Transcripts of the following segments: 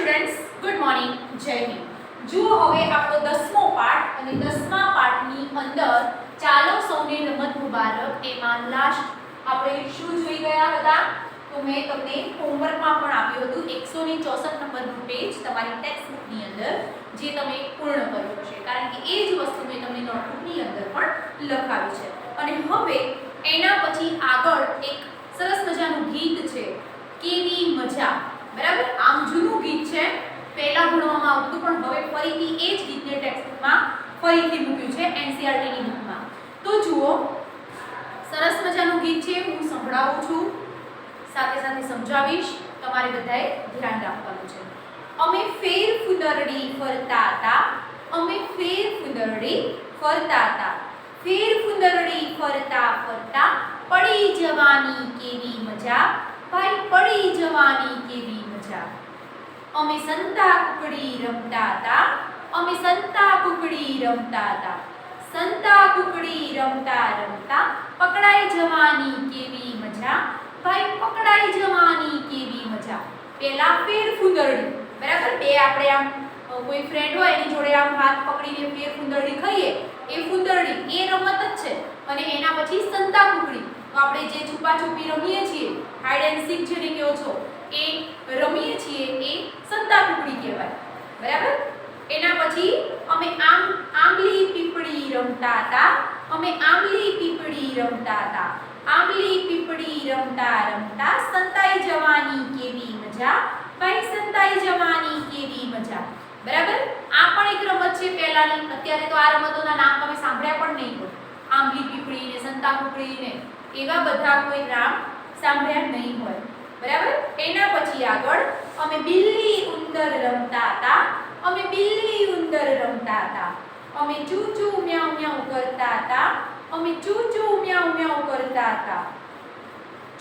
Students, good morning, જય હિન્દ। જુઓ હવે આપણો 10મો પાઠ અને 10મા પાઠની અંદર ચાલો સૌને રમત મુબારક એમાં લાસ્ટ આપણે શું જોઈ ગયા હતા? તો મેં તમને હોમવર્કમાં પણ આપ્યું હતું 164 નંબરનું પેજ તમારી ટેક્સ્ટ બુકની અંદર, જે તમે પૂર્ણ કર્યું હશે, કારણ કે એ જ વસ્તુ મેં તમને નોટબુકની અંદર પણ લખાવી છે। અને હવે એના પછી આગળ એક સરસ મજાનું ગીત છે, કેવી મજા, બરાબર? આમ જૂનું ગીત છે, પહેલા ભણવામાં આવતું, પણ હવે ફરીથી એ જ ગીતને ટેક્સ્ટબુકમાં ફરીથી મૂક્યું છે એનસીઈઆરટીની બુકમાં। તો જુઓ, સરસ મજાનું ગીત છે, હું સંભળાવું છું, સાથે સાથે સમજાવીશ, તમારે બધાએ ધ્યાન રાખવાનું છે। અમે ફેર ફુદરડી ફરતા હતા, અમે ફેર ફુદરડી ફરતા હતા, ફેર ફુદરડી ફરતા ફરતા પડી જવાની કેવી મજા, ભાઈ પડી જવાની કેવી મજા। અમે સંતા કુકડી રમતા હતા, અમે સંતા કુકડી રમતા હતા, સંતા કુકડી રમતા રમતા પકડાઈ જવાની કેવી મજા, ભાઈ પકડાઈ જવાની કેવી મજા। પહેલા ફેર ફુંદરડી, બરાબર? બે આપણે આમ કોઈ ફ્રેન્ડ હોય એની જોડે આમ હાથ પકડીને ફેર ફુંદરડી ખાઈએ, એ ફુંદરડી એ રમત જ છે। અને એના પછી સંતા કુકડી, તો આપણે જે છુપા છુપી રમીએ છીએ, હાઇડ એન્ડ સીક જેને કહો છો, એ રમીએ છીએ, એ સંતા કુકડી કહેવાય, બરાબર? એના પછી અમે આંબલી પીપળી રમતા હતા, અમે આંબલી પીપળી રમતા હતા, આંબલી પીપળી રમતા રમતા સંતાઈ જવાની કેવી મજા, ભાઈ સંતાઈ જવાની કેવી મજા, બરાબર? આ પણ એક રમત છે પહેલાની, અત્યારે તો આ રમતોના નામ તમે સાંભળ્યા પણ નહીં હોય, આંબલી પીપળી ને સંતા કુકડી ને એવા બધા કોઈ નામ સાંભળ્યા નહીં હોય, બરાબર? એના પછી આગળ અમે બિલ્લી ઉંદર રમતા હતા, અમે બિલ્લી ઉંદર રમતા હતા, અમે ચૂ ચૂ મ્યાઉ મ્યાઉ કરતા હતા, અમે ચૂ ચૂ મ્યાઉ મ્યાઉ કરતા હતા,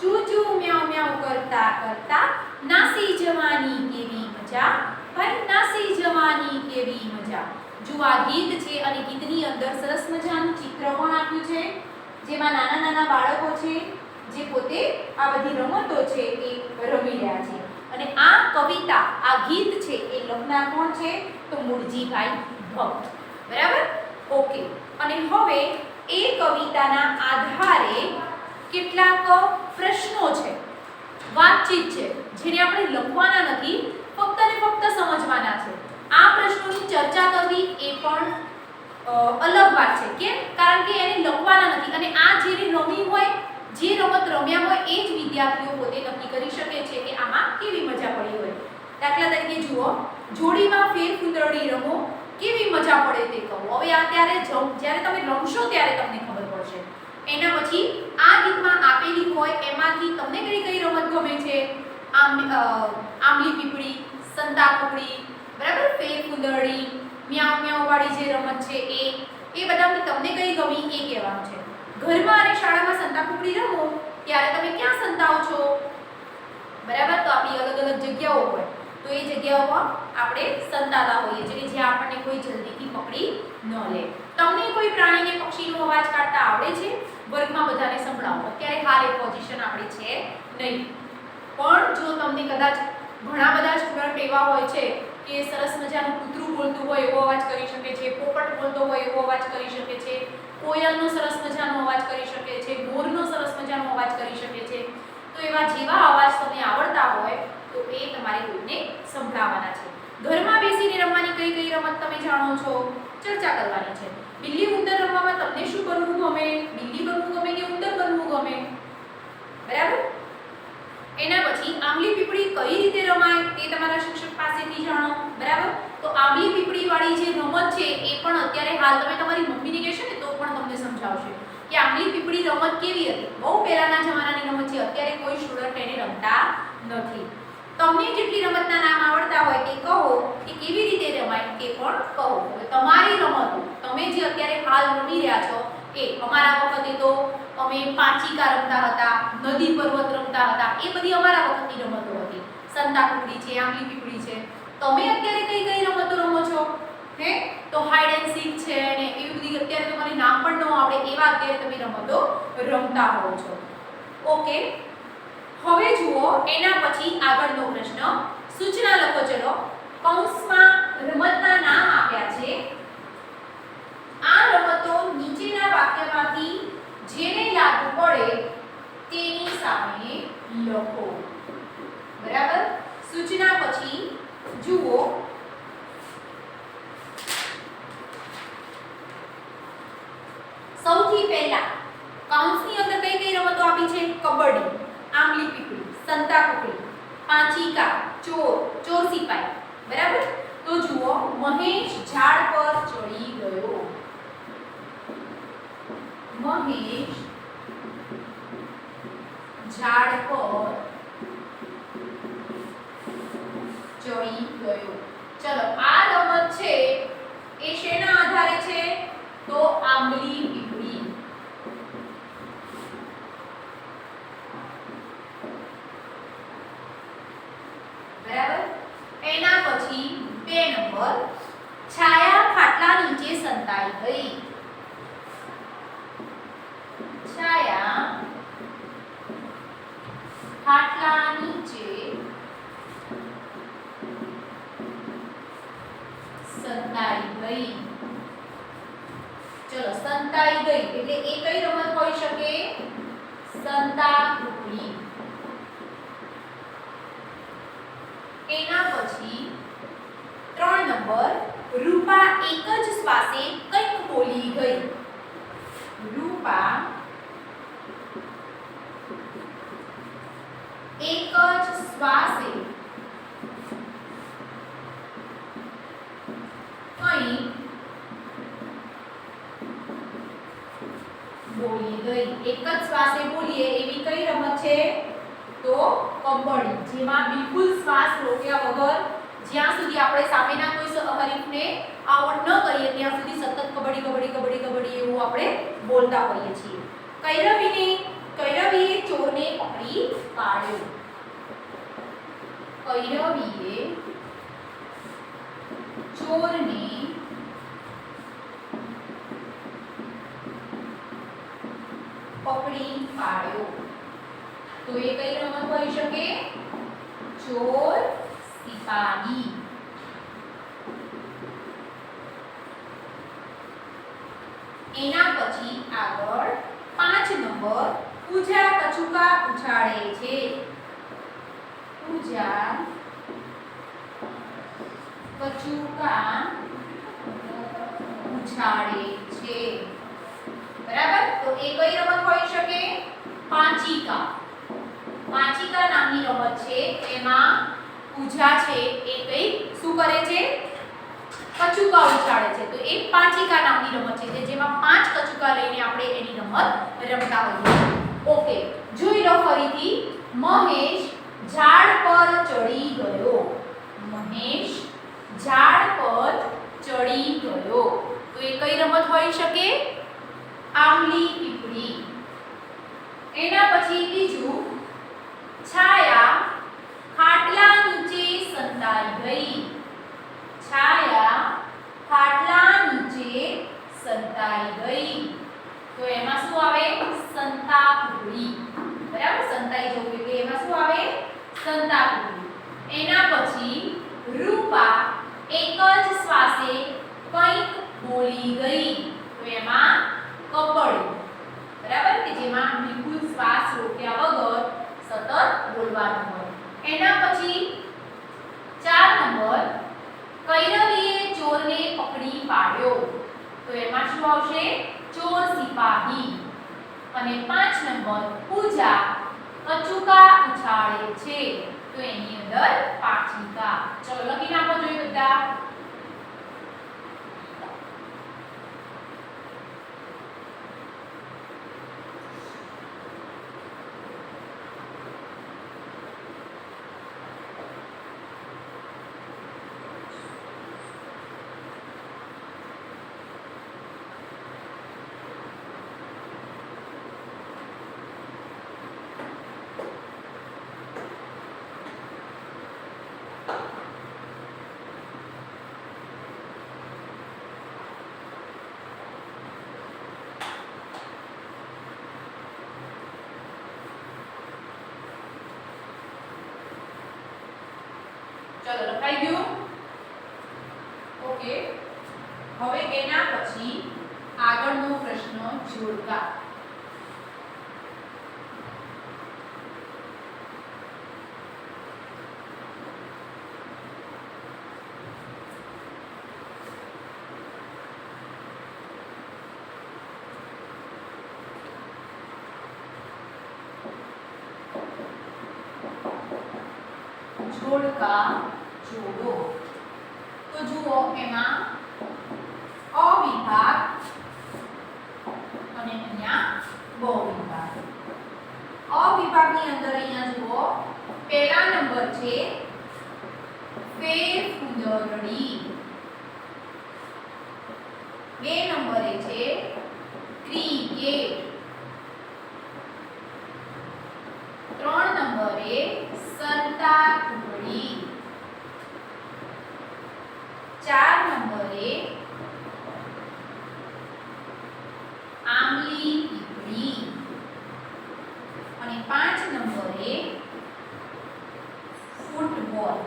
ચૂ ચૂ મ્યાઉ મ્યાઉ કરતા કરતા નાસી જવાની કેવી મજા, ભાઈ નાસી જવાની કેવી મજા। જો આ ગીત છે અને ગીતની અંદર સરસ મજાનું ચિત્ર પણ આપ્યું છે, જેમાં નાના નાના બાળકો છે, જે પોતે આ બધી રમતો છે એ રમી રહ્યા છે। અને આ કવિતા, આ ગીત છે એ લખનાર કોણ છે? તો મૂળજીભાઈ ભટ્ટ, બરાબર? ઓકે। અને હવે એ કવિતાના આધારે કેટલાક પ્રશ્નો છે, વાતચીત છે, જેને આપણે લખવાના નથી, ફક્ત ને ફક્ત સમજવાના છે। આ પ્રશ્નોની ચર્ચા કરવી એ પણ અલગ વાત છે, કેમ? કારણ કે એને લખવાના નથી, અને આ જેને રમી હોય, જે રમત રમ્યા હોય, એ જ વિદ્યાર્થીઓ પોતે નક્કી કરી શકે છે કે આમાં કેવી મજા પડી હોય। દાખલા તરીકે જુઓ, જોડીમાં ફેર ફુંદરડી રમો, કેવી મજા પડે તે કહો। હવે આ જ્યારે તમે રમશો ત્યારે તમને ખબર પડશે। એના પછી આ ગીતમાં આપેલી હોય એમાંથી તમને કઈ કઈ રમત ગમે છે? આંબલી પીપળી, સંતા કુકડી, બરાબર? ફેર ફુંદરડી, મ્યાઉ મ્યાઉ વાળી જે રમત છે એ બધામાંથી તમને કઈ ગમી એ કહેવાનું છે। ઘરમાં અને શાળામાં સંતા કુકડી રમો ત્યારે તમે ક્યાં સંતાઓ છો, બરાબર? તો આપણી અલગ અલગ જગ્યાઓ હોય, તો એ જગ્યાઓ આપણે સંતાતા હોઈએ છીએ કે જ્યાં આપણને કોઈ જલ્દીથી પકડી ન લે। તમને કોઈ પ્રાણીને પક્ષીનો અવાજ કાઢતા આવડે છે? વર્ગમાં બધાને સંભળાવો। અત્યારે હાલ એ પોઝિશન આપણી છે નહીં, પણ જો તમને કદાચ ઘણા બધા સ્ટુડન્ટ એવા હોય છે કે સરસ મજાનું કૂતરું બોલતું હોય એવો અવાજ કરી શકે છે, પોપટ બોલતો હોય એવો અવાજ કરી શકે છે, કોયલનો સરસ મજાનો અવાજ કરી શકે છે, મોરનો સરસ મજાનો અવાજ કરી શકે છે, તો એવા જેવા અવાજ તમને આવડતા હોય તો એ તમારે કોઈને સંભળાવવાના છે। ઘરમાં બેસીને રમવાની કઈ કઈ રમત તમે જાણો છો? ચર્ચા કરવાની છે। બિલ્લી ઉંદર રમવામાં તમને શું બનવું ગમે? બિલ્લી બનવું ગમે કે ઉંદર બનવું ગમે, બરાબર? એના પછી આંબલી પીપળી કઈ રીતે રમાય તે તમારા શિક્ષક પાસેથી જાણો, બરાબર? તો આંબલી પીપળી વાળી જે રમત છે એ પણ અત્યારે હાલ તમે તમારી મમ્મીને કહેશો ને તો પણ તમને સમજાવશે કે આંબલી પીપળી રમત કેવી હતી, બહુ પહેલાના જમાનાની રમત છે, અત્યારે કોઈ સ્ટુડન્ટ એને રમતા નથી। તમને જેટલી રમતના નામ આવડતા હોય તે કહો, કે કેવી રીતે રમાય તે પણ કહો। હવે તમારી રમતો તમે જે અત્યારે હાલ રમી રહ્યા છો એ, અમારા વખતે તો અમે પાંચિકા રમતા હતા, નદી પર્વત રમતા હતા, એ બધી અમારા વખતની રમતો હતી। સંતા કુકડી છે, આંબલી પીપળી છે, તમે અત્યારે કઈ કઈ રમતો રમો છો? હે, તો હાઇડ એન્ડ સીક છે ને એવી બધી અત્યારે તો મને નામ પણ ન આવડે એવા અત્યારે તમે રમતો રમતા હો છો। ઓકે, હવે જુઓ એના પછી આગળનો પ્રશ્ન, સૂચના લખો। ચલો, કૌંસમાં રમતના નામ આપ્યા છે. આ રમતો નીચેના વાક્યમાંથી જેને લાગુ પડે તેની સામે લખો. બરાબર. સૂચના પછી જુઓ. સૌથી પહેલા કૌંસની અંદર કઈ કઈ રમતો આપી છે? કબડ્ડી, આંબલી પીપળી, સંતા કુકડી, પાંચિકા, ચોર સિપાઈ. બરાબર. તો જુઓ, મહેશ ઝાડ પર ચડી ગયો. મહેશ ઝાડ પર ચડી ગયો. ચલો, આ રમત છે એ શેના આધારે છે? તો આંબલી પીપળી. બરાબર. એના પછી 2 નંબર, છાયા ખાટલા નીચે સંતાઈ ગઈ. છાયા ખાટલા નીચે સંતાઈ ગઈ. ચલો, સંતાઈ ગઈ એટલે એ કઈ રમત હોઈ શકે? સંતા કુકડી. એના પછી 3 નંબર, રૂપા એક જ શ્વાસે કંઈક બોલી ગઈ. રૂપા એક જ શ્વાસે કંઈક બોલી ગઈ. એક જ શ્વાસે બોલીએ એવી કઈ રમત છે? તો કબડ્ડી, જેમાં બિલકુલ શ્વાસ રોક્યા વગર જ્યાં સુધી આપણે સામેના કોઈ હરીફને આઉટ ન કરીએ ત્યાં સુધી સતત કબડ્ડી કબડ્ડી કબડ્ડી કબડ્ડી એવું આપણે બોલતા હોઈએ છીએ. કૈરવીએ ચોરને પકડી પાડ્યો. કૈરવીએ ચોરને પકડી પાડ્યો. તો એ કઈ રમત હોઈ શકે? ચોર સિપાહી. એના પછી આગળ 5 નંબર, પૂજા કચુકા ઉછાળે છે. પૂજા કચુકા ઉછાળે છે. બરાબર. તો એ કઈ રમત હોઈ શકે? પાંચિકા. પાંચિકા નામની રમત છે. એમાં પૂજા છે એ કઈ શું કરે છે? કચુકા ઉછાળે છે. તો એ પાંચિકા નામની રમત છે જેમાં 5 કચુકા લઈને આપણે એની રમત રમતા હોઈએ. ઓકે, જોઈ લો ફરીથી. મહેશ ઝાડ પર ચડી ગયો. મહેશ ઝાડ પર ચડી ગયો. તો એ કઈ રમત હોઈ શકે? આંબલી પીપળી. એના પછી બીજું, છાયા ખાટલા નીચે સંતાઈ ગઈ. છાયા ખાટલા નીચે સંતાઈ ગઈ. તો એમાં શું આવે? સંતા કુકડી. બરાબર. સંતાઈ જવું એટલે એમાં શું આવે? સંતા કુકડી. એના પછી રૂપા એક જ શ્વાસે કંઈક બોલી ગઈ. તો એમાં કબડ્ડી. બરાબર. કે જેમાં બિલકુલ શ્વાસ રોક્યા વગર સતત બોલવાનું હોય. એના પછી 4 નંબર, કૈરવીએ ચોરને પકડી પાડ્યો. તો એમાં શું આવશે? ચોર સિપાહી. અને 5 નંબર, પૂજા કચુકા ઉછાળે છે. તો એની અંદર પાંચિકા. ચલો, લખી નાખો જોઈએ બધા. ચલો, લખાઈ ગયું. ઓકે, હવે એના પછી આગળનો પ્રશ્ન જોડકા. જોડકા જોડો. તો જુઓ એમાં અ વિભાગ અને અહીંયા બ વિભાગ. અ વિભાગની અંદર અહીંયા જુઓ પહેલા નંબર છે ફેરફૂંદરડી, બે નંબરે છે ક્રિકેટ, ત્રણ નંબરે સંતાકુકડી, ચાર નંબરે આંબલી પીપળી અને પાંચ નંબરે ફૂટબોલ.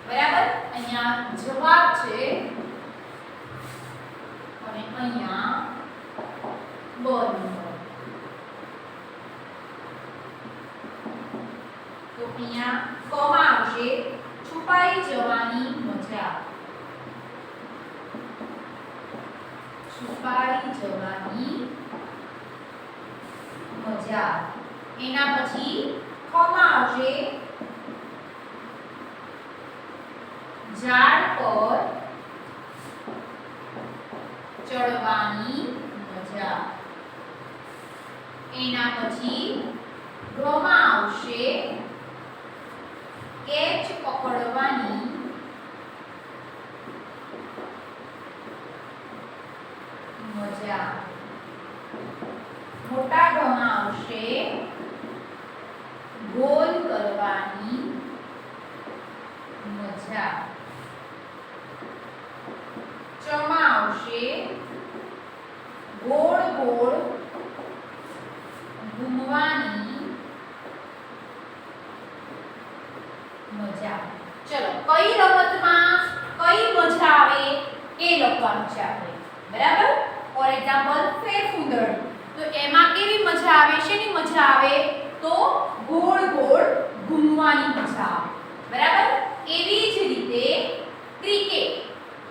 બરાબર, અહીંયા જવાબ છે અને અહીંયા બ નંબર. તો અહીંયા કમાં આવશે છુપાઈ જવાની મજા, છુપાઈ જવાની મજા. એના પછી ખમાં આવશે ઝાડ પર ચડવાની મજા. એના પછી ગમાં આવશે કેચ પકડવાની મજા. મોટા ગમાં આવશે ગોલ કરવાની મજા. ચમાં આવશે ગોળ ગોળ ઘૂમવાની મજા. ચલો, કઈ રમતમાં કઈ મજા આવે એ લખવાનું છે આપણે. બરાબર, ફોર એક્ઝામ્પલ ફેરફૂંદરડી, તો એમાં કેવી મજા આવે, શેની મજા આવે, તો ગોળ ગોળ ઘૂમવાની મજા આવે. બરાબર, એવી જ રીતે ક્રિકેટ,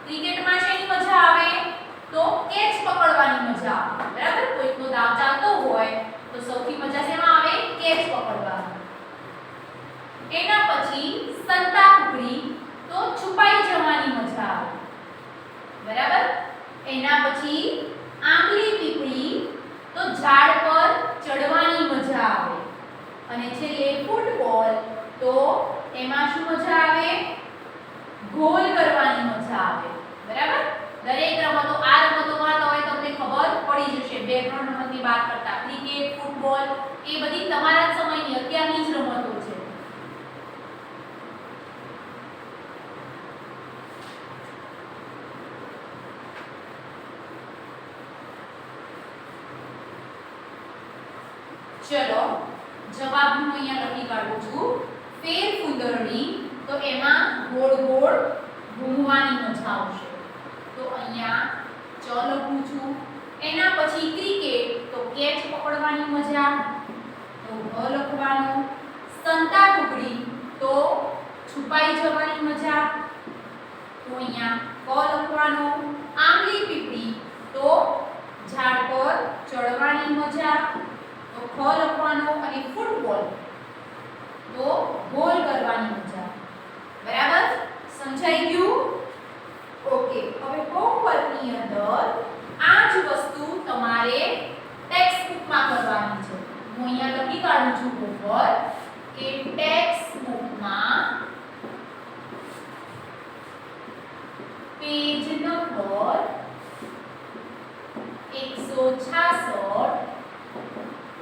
ક્રિકેટમાં શેની મજા આવે, તો કેચ પકડવાની મજા આવે. બરાબર, કોઈકનો દાવ ચાલતો હોય તો સૌથી મજા શેમાં આવે, કેચ પકડવાની. એના પછી સંતાકુકડી, તો છુપાઈ જવાની મજા આવે. બરાબર, એના પછી આંબલી પીપળી, તો ઝાડ પર ચડવાની મજા આવે. અને છેલ્લે ફૂટબોલ, તો એમાં શું મજા આવે, ગોલ કરવાની મજા આવે. બરાબર, દરેક રમતો, આ રમતોમાં તો તમને ખબર પડી જશે. બે ત્રણ રમતની વાત કરતા ક્રિકેટ, ફૂટબોલ એ બધી તમારા સમયની અત્યારની જ રમતો છે. ચલો, જવાબનું અહીંયા લખી કાઢું છું. ફેરફૂંદરડી, તો એમાં ગોળ ગોળ ઘૂમવાની મજા આવશે. તો અહીંયા ચ લખું છું. એના પછી ક્રિકેટ, તો કેચ પકડવાની મજા, તો ગ લખવાનું. સંતાકુકડી, તો છુપાઈ જવાની મજા, તો અહીંયા ક લખવાનું. આંબલી પીપળી, તો ઝાડ પર ચડવાની મજા, તો ખ લખવાનું. અને ફૂટબોલ, તો ગોલ કરવાની મજા. બરાબર, સમજાઈ ગયું? ઓકે, હવે હોમવર્કની અંદર આ જ વસ્તુ તમારે ટેક્સ્ટ બુકમાં કરવાની છે. હું અહીંયા લખી કાઢું છું હોમવર્ક કે ટેક્સ્ટ બુકમાં પેજ નંબર 166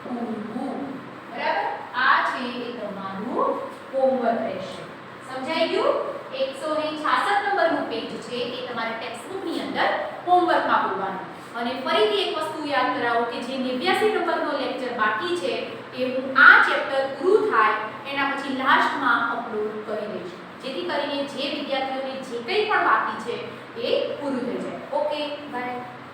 પૂરું. બરાબર, આ છે એ તમારું હોમવર્ક રહેશે. સમજાઈ ગયું? 166 નંબરનું પેજ છે એ તમારે ટેક્સ્ટ બુકની અંદર હોમવર્કમાં પૂરવાનું. અને ફરીથી એક વસ્તુ યાદ કરાવું કે જે 89 નંબરનો લેક્ચર બાકી છે એ હું આ ચેપ્ટર પૂરું થાય એના પછી લાસ્ટમાં અપલોડ કરી દઈશ, જેથી કરીને જે વિદ્યાર્થીઓને જે કંઈ પણ બાકી છે એ પૂરું થઈ જાય. Okay bye.